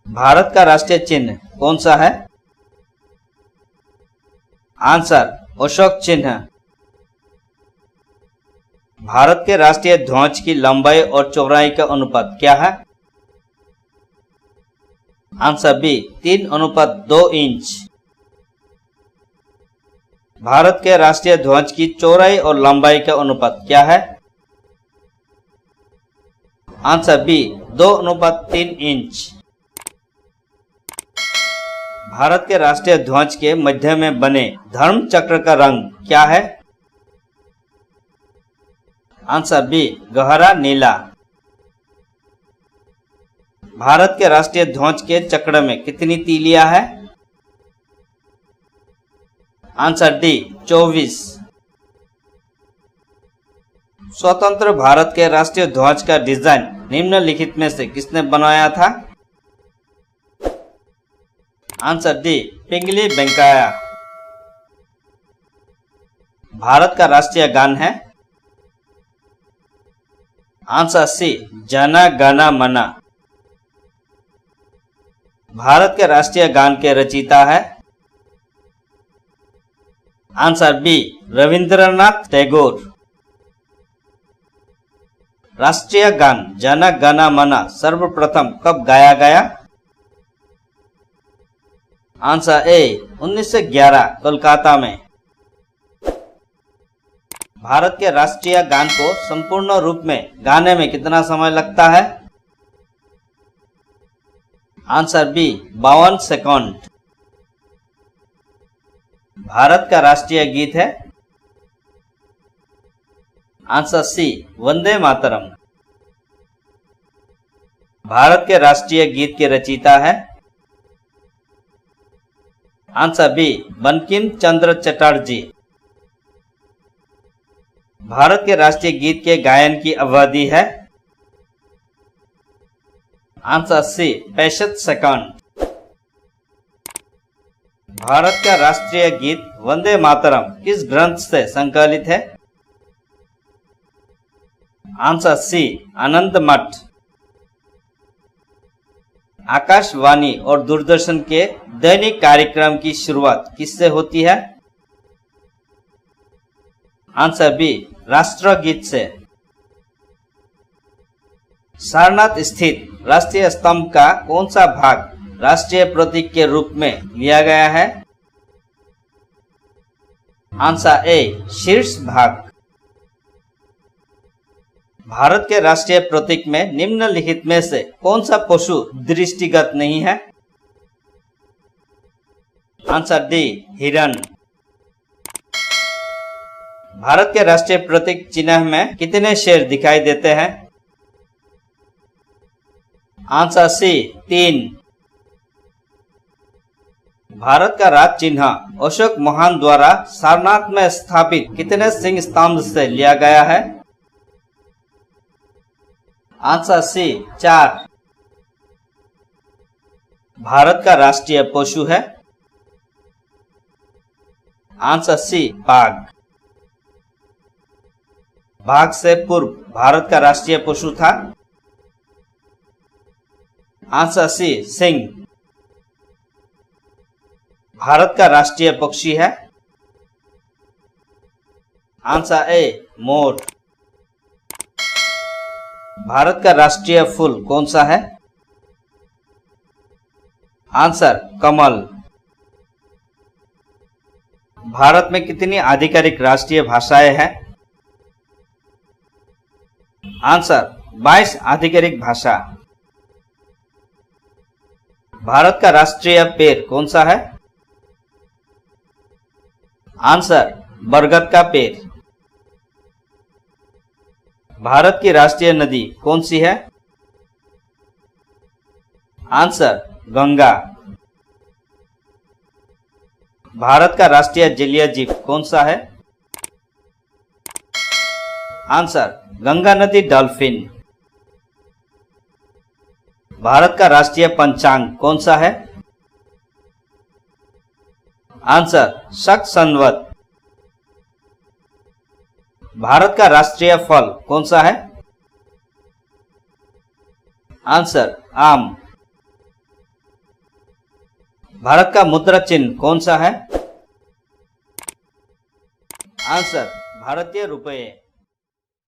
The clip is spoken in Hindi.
भारत का राष्ट्रीय चिन्ह कौन सा है? आंसर अशोक चिन्ह। भारत के राष्ट्रीय ध्वज की लंबाई और चौड़ाई का अनुपात क्या है? Answer B 3:2 inch. भारत के राष्ट्रीय ध्वज की चौड़ाई और लंबाई का अनुपात क्या है? Answer B 2:3 inch. भारत के राष्ट्रीय ध्वज के मध्य में बने धर्म चक्र का रंग क्या है? आंसर बी गहरा नीला। भारत के राष्ट्रीय ध्वज के चक्र में कितनी तीलियां हैं? Answer D 24। स्वतंत्र भारत के राष्ट्रीय ध्वज का डिजाइन निम्नलिखित में से किसने बनाया था? आंसर डी पिंगली वेंकैया। भारत का राष्ट्रीय गान है? आंसर सी जन गण मन। भारत के राष्ट्रीय गान के रचयिता है? Answer B Rabindranath Tagore. राष्ट्रीय गान जन गण मन सर्वप्रथम कब गाया गया? आंसर ए 1911 कोलकाता में। भारत के राष्ट्रीय गान को संपूर्ण रूप में गाने में कितना समय लगता है? Answer B 52 second. भारत का राष्ट्रीय गीत है? Answer C Vande Mataram. भारत के राष्ट्रीय गीत के रचयिता है? Answer B Bankim Chandra Chatterjee. भारत के राष्ट्रीय गीत के गायन की अवधि है? Answer C 65 second. भारत का राष्ट्रीय गीत वंदे मातरम किस ग्रंथ से संकलित है? आंसर सी आनंद मठ। आकाशवाणी और दूरदर्शन के दैनिक कार्यक्रम की शुरुआत किससे होती है? आंसर बी राष्ट्रगीत से। सारनाथ स्थित राष्ट्रीय स्तंभ का कौन सा भाग राष्ट्रीय प्रतीक के रूप में लिया गया है? आंसर ए शीर्ष भाग। भारत के राष्ट्रीय प्रतीक में निम्नलिखित में से कौन सा पशु दृष्टिगत नहीं है? आंसर डी हिरण। भारत के राष्ट्रीय प्रतीक चिन्ह में कितने शेर दिखाई देते हैं? Answer C 3। भारत का राज चिन्ह अशोक महान द्वारा सारनाथ में स्थापित कितने सिंह स्तंभ से लिया गया है? Answer C 4। भारत का राष्ट्रीय पशु है? आंसर सी बाघ। बाघ से पूर्व भारत का राष्ट्रीय पशु था? Answer C Singh. भारत का राष्ट्रीय पक्षी है? आंसर ए मोर। भारत का राष्ट्रीय फूल कौन सा है? आंसर कमल। भारत में कितनी आधिकारिक राष्ट्रीय भाषाएं हैं? आंसर 22 आधिकारिक भाषा। भारत का राष्ट्रीय पेड़ कौन सा है? आंसर बरगद का पेड़। भारत की राष्ट्रीय नदी कौन सी है? आंसर गंगा। भारत का राष्ट्रीय जलीय जीव कौन सा है? आंसर गंगा नदी डॉल्फिन। भारत का राष्ट्रीय पंचांग कौन सा है? आंसर शक संवत। भारत का राष्ट्रीय फल कौन सा है? आंसर आम। भारत का मुद्रा चिन्ह कौन सा है? आंसर भारतीय रुपये।